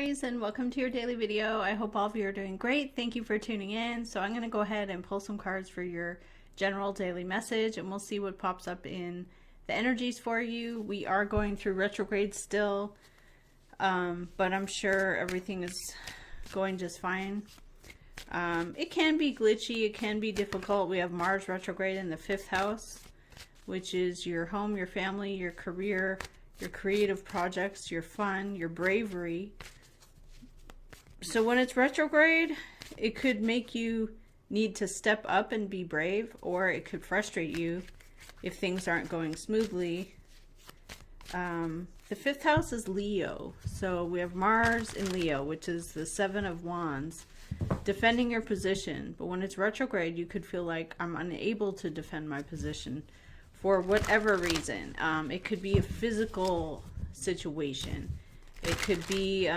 Aries, and welcome to your daily video. I hope all of you are doing great. Thank you for tuning in. So I'm going to go ahead and pull some cards for your general daily message, and we'll see what pops up in the energies for you. We are going through retrograde still, but I'm sure everything is going just fine. It can be glitchy, it can be difficult. We have Mars retrograde in the 5th house, which is your home, your family, your career, your creative projects, your fun, your bravery. So when it's retrograde, it could make you need to step up and be brave, or it could frustrate you if things aren't going smoothly. The 5th house is Leo. So we have Mars in Leo, which is the 7 of Wands, defending your position. But when it's retrograde, you could feel like I'm unable to defend my position for whatever reason. It could be a physical situation. It could be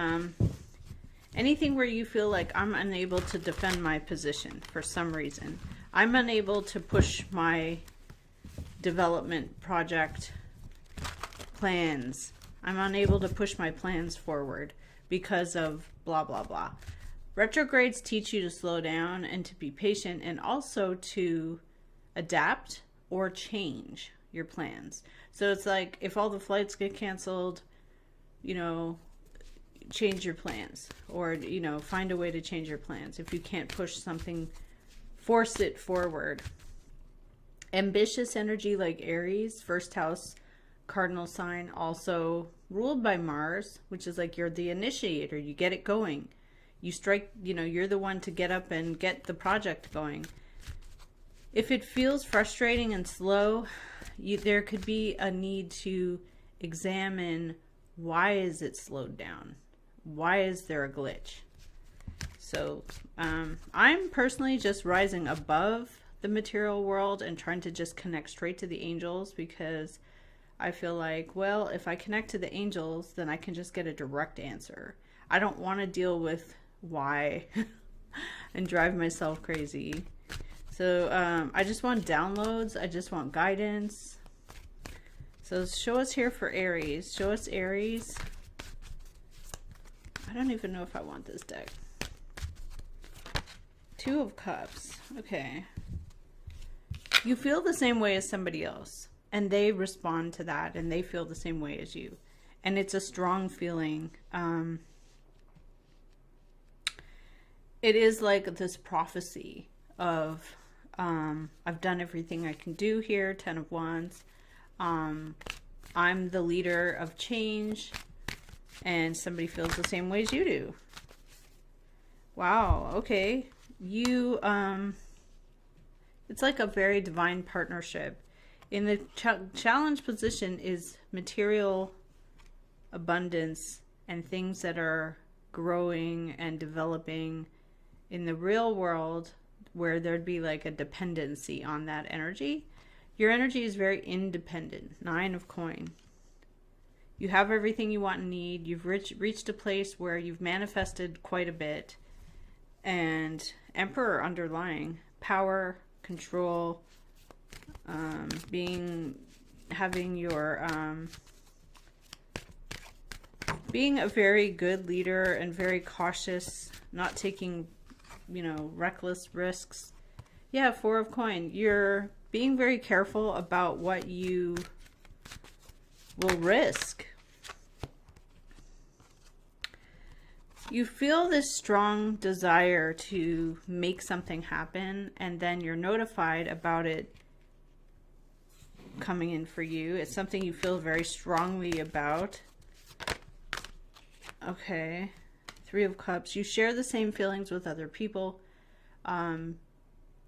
anything where you feel like I'm unable to defend my position for some reason. I'm unable to push my development project plans. I'm unable to push my plans forward because of blah, blah, blah. Retrogrades teach you to slow down and to be patient, and also to adapt or change your plans. So it's like if all the flights get canceled, you know, change your plans, or, you know, find a way to change your plans. If you can't push something, force it forward. Ambitious energy like Aries, 1st house, cardinal sign, also ruled by Mars, which is like you're the initiator, you get it going. You strike, you know, you're the one to get up and get the project going. If it feels frustrating and slow, there could be a need to examine, why is it slowed down? Why is there a glitch? So I'm personally just rising above the material world and trying to just connect straight to the angels, because I feel like, well, if I connect to the angels, then I can just get a direct answer. I don't want to deal with why and drive myself crazy. So I just want downloads. I just want guidance. So show us here for Aries. Show us Aries. I don't even know if I want this deck. 2 of Cups. Okay. You feel the same way as somebody else, and they respond to that, and they feel the same way as you. And it's a strong feeling. It is like this prophecy of, I've done everything I can do here, 10 of Wands. I'm the leader of change, and somebody feels the same way as you do. Wow, okay. You, it's like a very divine partnership. In the challenge position is material abundance and things that are growing and developing. In the real world, where there'd be like a dependency on that energy, your energy is very independent. 9 of Coin. You have everything you want and need. You've reached a place where you've manifested quite a bit. And Emperor underlying. Power, control, having your, being a very good leader and very cautious, not taking, you know, reckless risks. Yeah, 4 of Coin. You're being very careful about what you will risk. You feel this strong desire to make something happen, and then you're notified about it coming in for you. It's something you feel very strongly about. Okay. 3 of Cups. You share the same feelings with other people.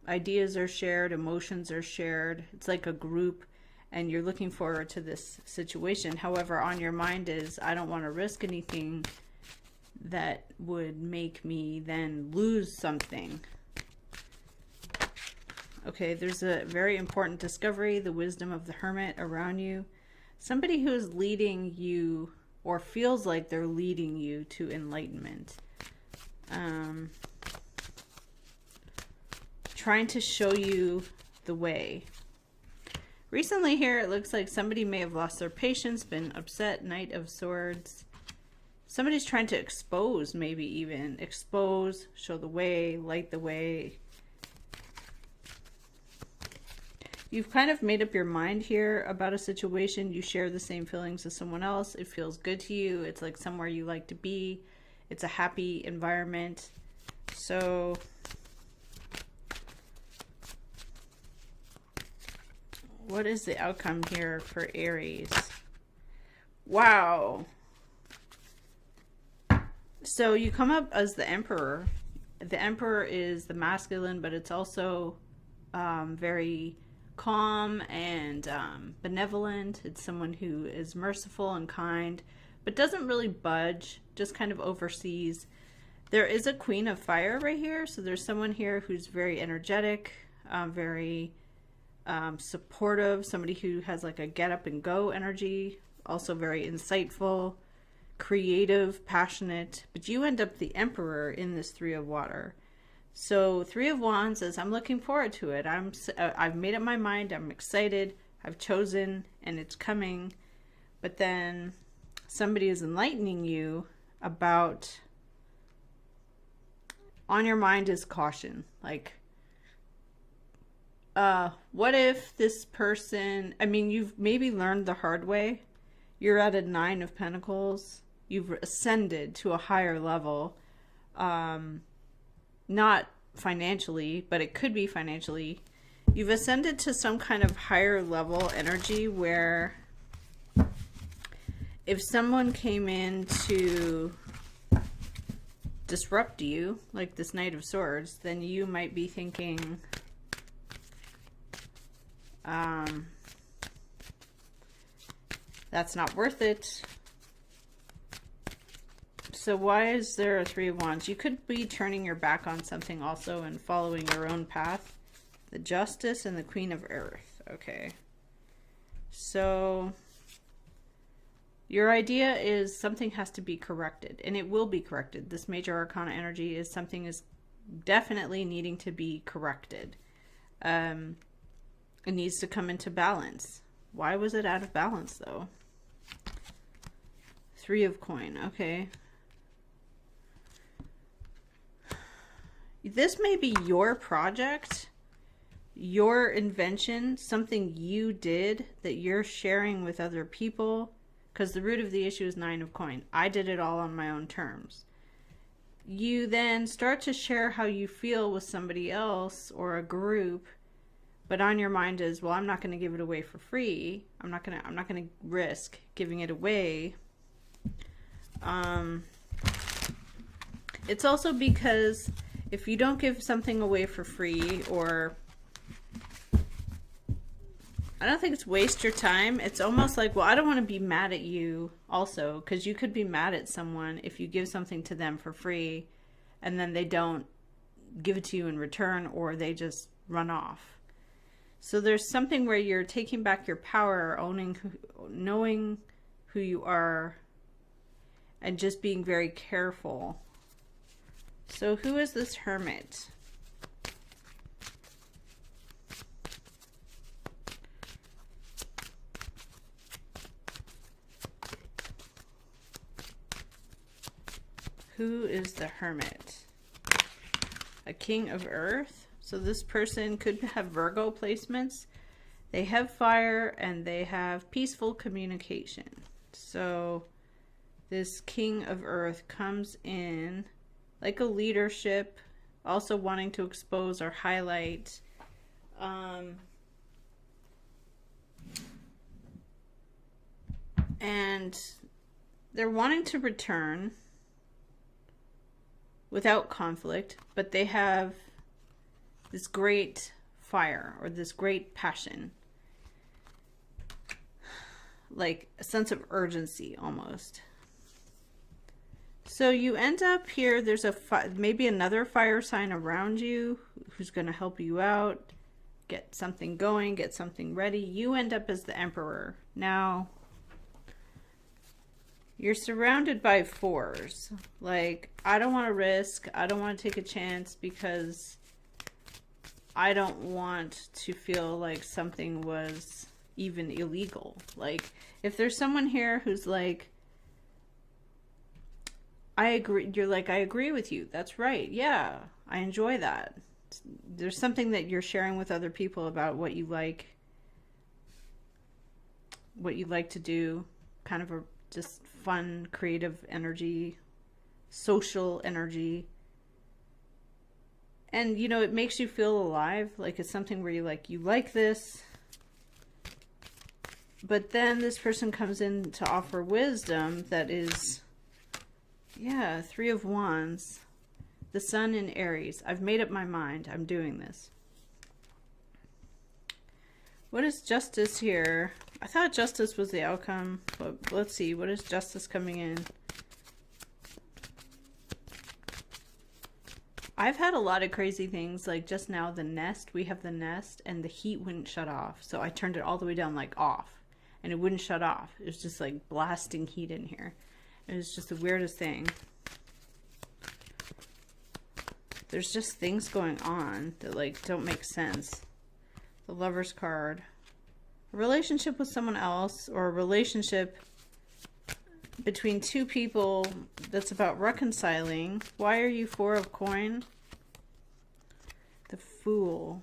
Ideas are shared. Emotions are shared. It's like a group, and you're looking forward to this situation. However, on your mind is, I don't want to risk anything that would make me then lose something. Okay, there's a very important discovery, the wisdom of the Hermit around you. Somebody who is leading you, or feels like they're leading you to enlightenment. Trying to show you the way. Recently here, it looks like somebody may have lost their patience, been upset. Knight of Swords. somebody's trying to expose, maybe even expose, show the way, light the way. You've kind of made up your mind here about a situation. You share the same feelings as someone else. It feels good to you. It's like somewhere you like to be. It's a happy environment. So what is the outcome here for Aries? Wow. So you come up as the Emperor. The Emperor is the masculine, but it's also very calm and benevolent. It's someone who is merciful and kind, but doesn't really budge, just kind of oversees. There is a Queen of Fire right here. So there's someone here who's very energetic, very supportive, somebody who has like a get up and go energy, also very insightful, creative, passionate. But you end up the Emperor in this Three of Water. So Three of Wands says, I'm looking forward to it. I've made up my mind. I'm excited. I've chosen and it's coming. But then somebody is enlightening you about, on your mind is caution. Like, what if this person, I mean, you've maybe learned the hard way. You're at a Nine of Pentacles. You've ascended to a higher level. Not financially, but it could be financially. You've ascended to some kind of higher level energy where if someone came in to disrupt you, like this Knight of Swords, then you might be thinking, that's not worth it. So why is there a Three of Wands? You could be turning your back on something also and following your own path. The Justice and the Queen of Earth. Okay. So your idea is something has to be corrected, and it will be corrected. This Major Arcana energy is something is definitely needing to be corrected. It needs to come into balance. Why was it out of balance though? Three of Coin. Okay. This may be your project, your invention, something you did that you're sharing with other people, because the root of the issue is Nine of Coin. I did it all on my own terms. You then start to share how you feel with somebody else or a group, but on your mind is, well, I'm not going to give it away for free. I'm not going to risk giving it away. It's also because if you don't give something away for free, or I don't think it's waste your time. It's almost like, well, I don't want to be mad at you also, because you could be mad at someone if you give something to them for free and then they don't give it to you in return, or they just run off. So there's something where you're taking back your power, knowing who you are, and just being very careful. So who is this Hermit? Who is the Hermit? A King of Earth. So this person could have Virgo placements. They have fire and they have peaceful communication. So this King of Earth comes in like a leadership, also wanting to expose or highlight. And they're wanting to return without conflict, but they have this great fire or this great passion, like a sense of urgency almost. So you end up here, there's maybe another fire sign around you who's going to help you out, get something going, get something ready. You end up as the Emperor. Now, you're surrounded by fours. Like, I don't want to risk, I don't want to take a chance because I don't want to feel like something was even illegal. Like, if there's someone here who's like, I agree. You're like, I agree with you. That's right. Yeah, I enjoy that. There's something that you're sharing with other people about what you like to do. Kind of a just fun, creative energy, social energy. And, you know, it makes you feel alive. Like it's something where you like this. But then this person comes in to offer wisdom that is, yeah, 3 of Wands. The Sun in Aries. I've made up my mind. I'm doing this. What is justice here? I thought justice was the outcome, but let's see. What is justice coming in? I've had a lot of crazy things, like just now the nest. We have the nest and the heat wouldn't shut off. So I turned it all the way down, like off, and it wouldn't shut off. It was just like blasting heat in here. It was just the weirdest thing. There's just things going on that like don't make sense. The Lover's card. A relationship with someone else, or a relationship between 2 people that's about reconciling. Why are you 4 of coin? The Fool.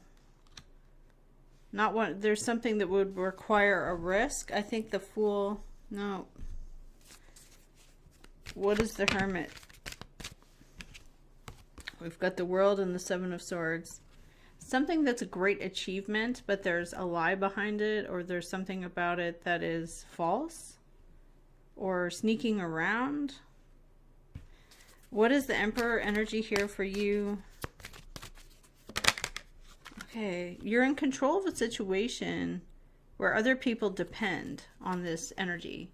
Not one. There's something that would require a risk. I think the Fool. No. What is the Hermit? We've got the World and the 7 of Swords. Something that's a great achievement, but there's a lie behind it, or there's something about it that is false or sneaking around. What is the Emperor energy here for you? Okay, you're in control of a situation where other people depend on this energy.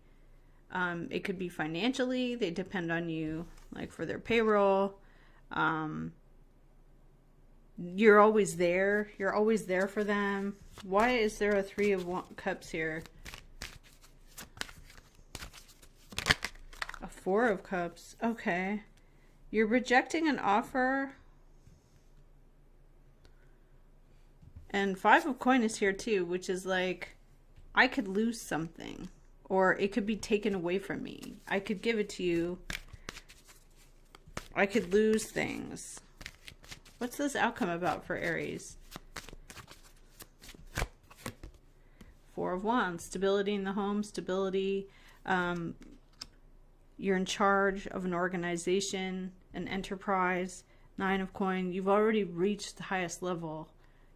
It could be financially, they depend on you, like for their payroll. You're always there. You're always there for them. Why is there a 3 of Cups here? A 4 of Cups. Okay. You're rejecting an offer. And 5 of Coin is here too, which is like, I could lose something. Or it could be taken away from me. I could give it to you. I could lose things. What's this outcome about for Aries? 4 of Wands. Stability in the home. Stability. You're in charge of an organization, an enterprise. 9 of Coin. You've already reached the highest level.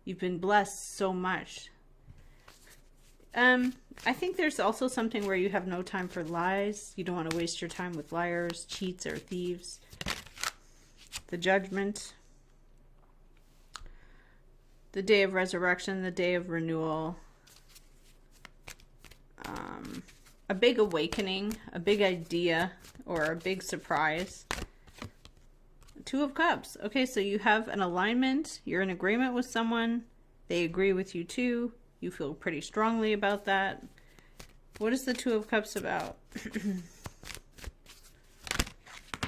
You've been blessed so much. I think there's also something where you have no time for lies. You don't want to waste your time with liars, cheats, or thieves. The Judgment. The Day of Resurrection, the Day of Renewal. A big awakening, a big idea, or a big surprise. 2 of Cups. Okay, so you have an alignment. You're in agreement with someone. They agree with you too. You feel pretty strongly about that. What is the 2 of Cups about?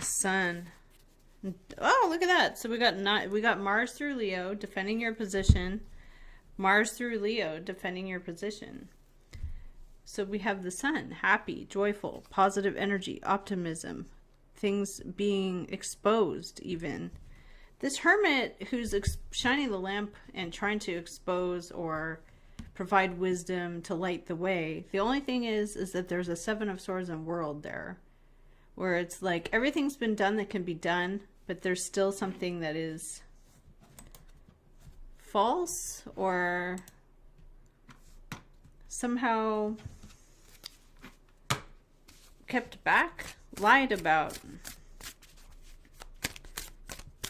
Sun. Oh, look at that. So we got Mars through Leo defending your position. Mars through Leo defending your position. So we have the Sun, happy, joyful, positive energy, optimism, things being exposed even. This Hermit who's shining the lamp and trying to expose or provide wisdom to light the way. The only thing is that there's a 7 of Swords and World there, where it's like everything's been done that can be done, but there's still something that is false or somehow kept back, lied about.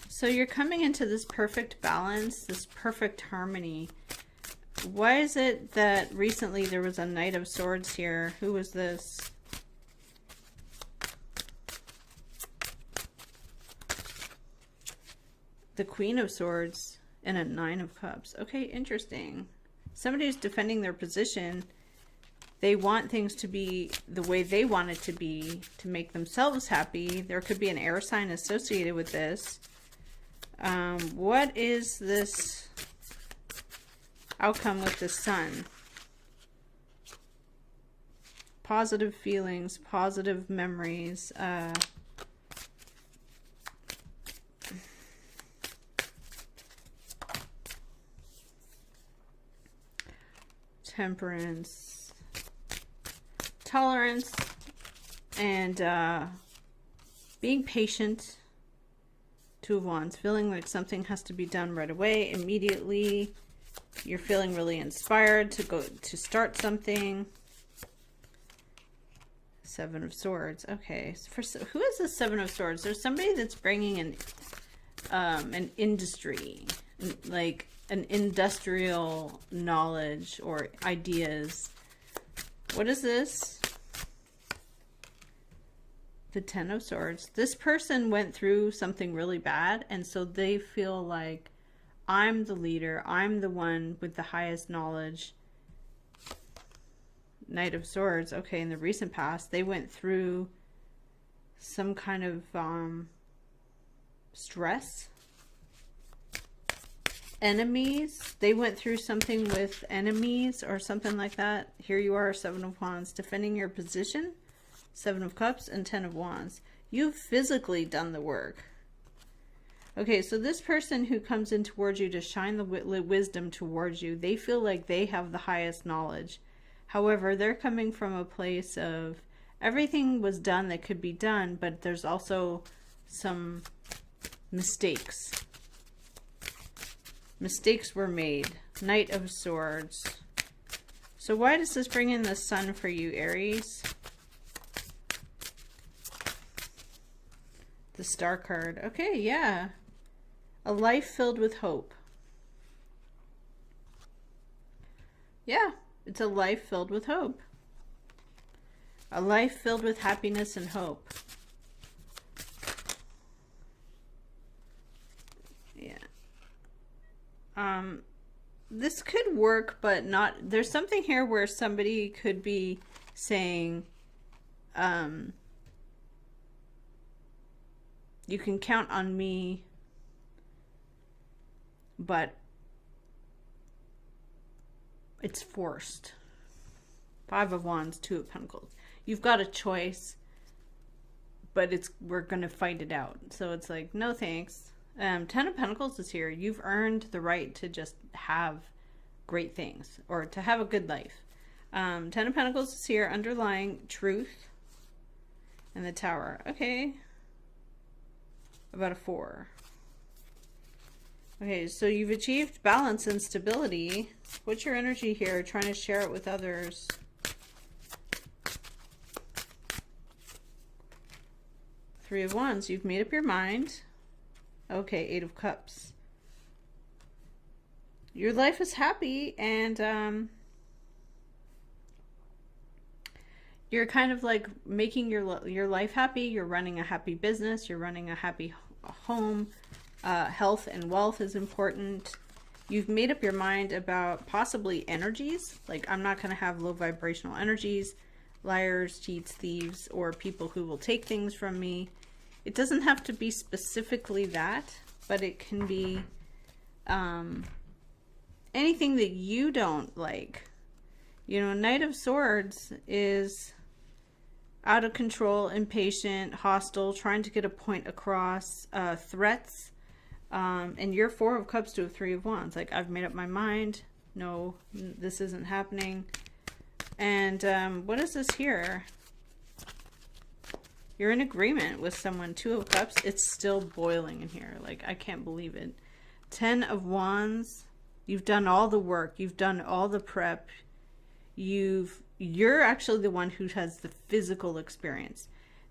So you're coming into this perfect balance, this perfect harmony. Why is it that recently there was a Knight of Swords here? Who was this? The Queen of Swords and a 9 of Cups. Okay, interesting. Somebody's defending their position. They want things to be the way they want it to be to make themselves happy. There could be an air sign associated with this. What is this outcome with the Sun? Positive feelings, positive memories. Temperance, tolerance, and being patient. Two of Wands, feeling like something has to be done right away, immediately. You're feeling really inspired to start something. Seven of Swords. Okay, who is the Seven of Swords? There's somebody that's bringing an industry, like an industrial knowledge or ideas. What is this? The Ten of Swords. This person went through something really bad, and so they feel like, I'm the leader. I'm the one with the highest knowledge. Knight of Swords. Okay, in the recent past, they went through some kind of stress. Enemies. They went through something with enemies or something like that. Here you are, Seven of Wands, defending your position. Seven of Cups and Ten of Wands. You've physically done the work. Okay, so this person who comes in towards you to shine the wisdom towards you, they feel like they have the highest knowledge. However, they're coming from a place of everything was done that could be done, but there's also some mistakes. Mistakes were made. Knight of Swords. So why does this bring in the Sun for you, Aries? The Star card. Okay, yeah. A life filled with hope. Yeah, it's a life filled with hope. A life filled with happiness and hope. Yeah. This could work, but not... There's something here where somebody could be saying, you can count on me, but it's forced. Five of Wands, Two of Pentacles. You've got a choice, but we're going to fight it out. So it's like, no thanks. Ten of Pentacles is here. You've earned the right to just have great things or to have a good life. Ten of Pentacles is here, underlying truth and the Tower. Okay. About a 4. Okay, so you've achieved balance and stability. What's your energy here? Trying to share it with others. Three of Wands. You've made up your mind. Okay, Eight of Cups. Your life is happy, and you're kind of like making your life happy. You're running a happy business. You're running a happy home. Health and wealth is important. You've made up your mind about possibly energies. Like, I'm not going to have low vibrational energies, liars, cheats, thieves, or people who will take things from me. It doesn't have to be specifically that, but it can be anything that you don't like. You know, Knight of Swords is out of control, impatient, hostile, trying to get a point across, threats. And you're Four of Cups to a Three of Wands. Like, I've made up my mind. No, this isn't happening. And what is this here? You're in agreement with someone. Two of Cups. It's still boiling in here. Like, I can't believe it. Ten of Wands. You've done all the work. You've done all the prep. You're actually the one who has the physical experience.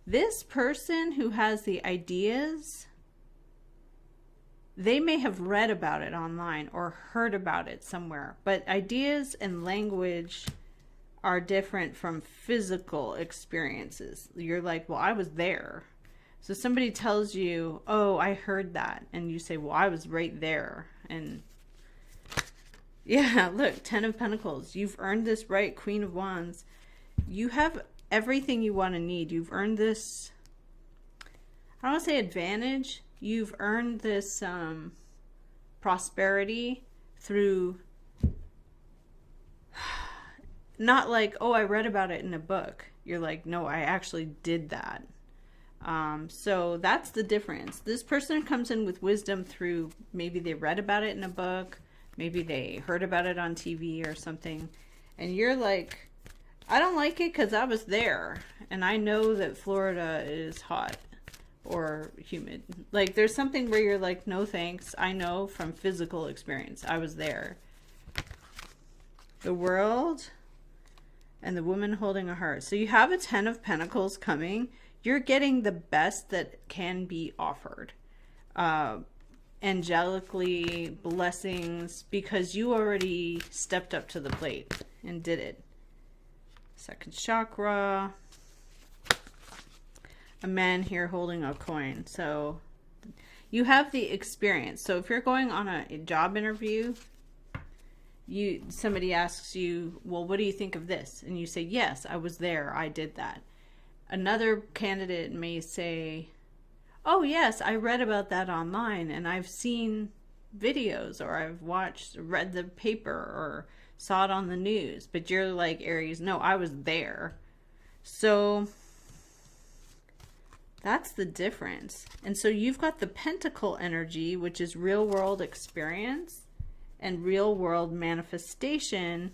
This person who has the ideas, they may have read about it online or heard about it somewhere, but ideas and language are different from physical experiences. You're like, well, I was there. So somebody tells you, oh, I heard that. And you say, well, I was right there. And yeah, look, Ten of Pentacles. You've earned this right, Queen of Wands. You have everything you want to need. You've earned this, I don't want to say advantage. You've earned this prosperity through, not like, oh, I read about it in a book. You're like, no, I actually did that. So that's the difference. This person comes in with wisdom through, maybe they read about it in a book, maybe they heard about it on TV or something, And you're like, I don't like it because I was there. And I know that Florida is hot or humid. Like, there's something where you're like, no thanks. I know from physical experience. I was there. The World and the Woman Holding a Heart. So you have a 10 of Pentacles coming. You're getting the best that can be offered. Angelically, blessings, because you already stepped up to the plate and did it. Second chakra. A man here holding a coin. So you have the experience. So if you're going on a job interview, somebody asks you, well, what do you think of this? And you say, yes, I was there. I did that. Another candidate may say, oh, yes, I read about that online and I've seen videos, or I've read the paper or saw it on the news. But you're like, Aries, no, I was there. So that's the difference. And so you've got the Pentacle energy, which is real world experience and real world manifestation,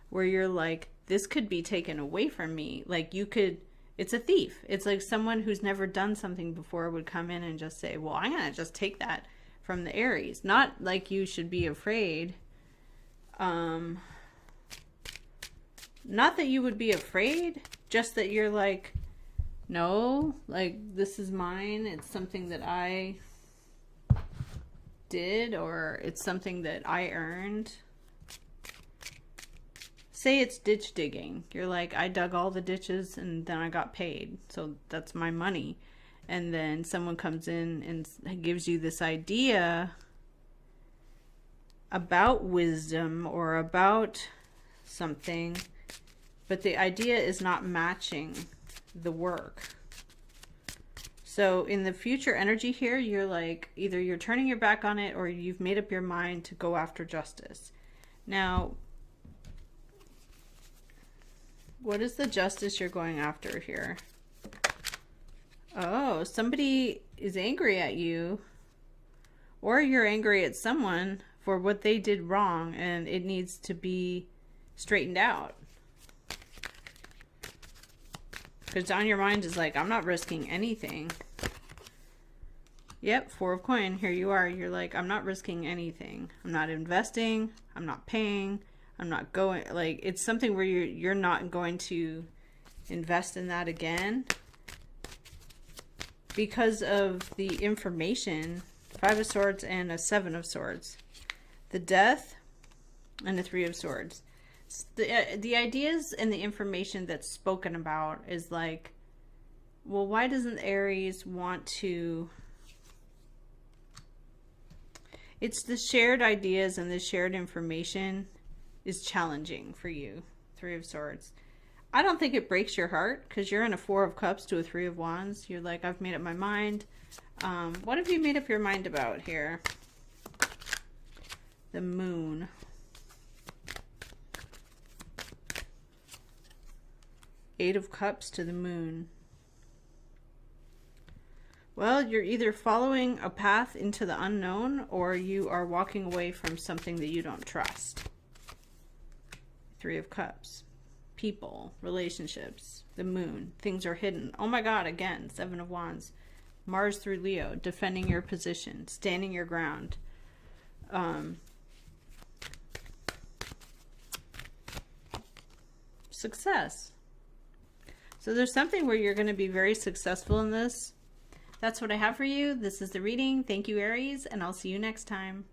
where you're like, this could be taken away from me. Like, you could, it's a thief. It's like someone who's never done something before would come in and just say, well, I'm going to just take that from the Aries. Not like you should be afraid. Not that you would be afraid, just that you're like, no, like, this is mine. It's something that I did, or it's something that I earned. Say it's ditch digging. You're like, I dug all the ditches and then I got paid. So that's my money. And then someone comes in and gives you this idea about wisdom or about something, but the idea is not matching the work. So in the future energy here, you're like, either you're turning your back on it or you've made up your mind to go after justice. Now, what is the justice you're going after here? Oh, somebody is angry at you, or you're angry at someone for what they did wrong and it needs to be straightened out. Because on your mind is like, I'm not risking anything. Yep, Four of Coin. Here you are. You're like, I'm not risking anything. I'm not investing. I'm not paying. I'm not going. Like, it's something where you're not going to invest in that again. Because of the information. Five of Swords and a Seven of Swords. The Death and the Three of Swords. The ideas and the information that's spoken about is like, well, why doesn't Aries want to... It's the shared ideas and the shared information is challenging for you. Three of Swords. I don't think it breaks your heart because you're in a Four of Cups to a Three of Wands. You're like, I've made up my mind. What have you made up your mind about here? The Moon. Eight of Cups to the Moon. Well, you're either following a path into the unknown or you are walking away from something that you don't trust. Three of Cups. People, relationships, the Moon, things are hidden. Oh my God, again, Seven of Wands. Mars through Leo, defending your position, standing your ground. Success. So there's something where you're going to be very successful in this. That's what I have for you. This is the reading. Thank you, Aries, and I'll see you next time.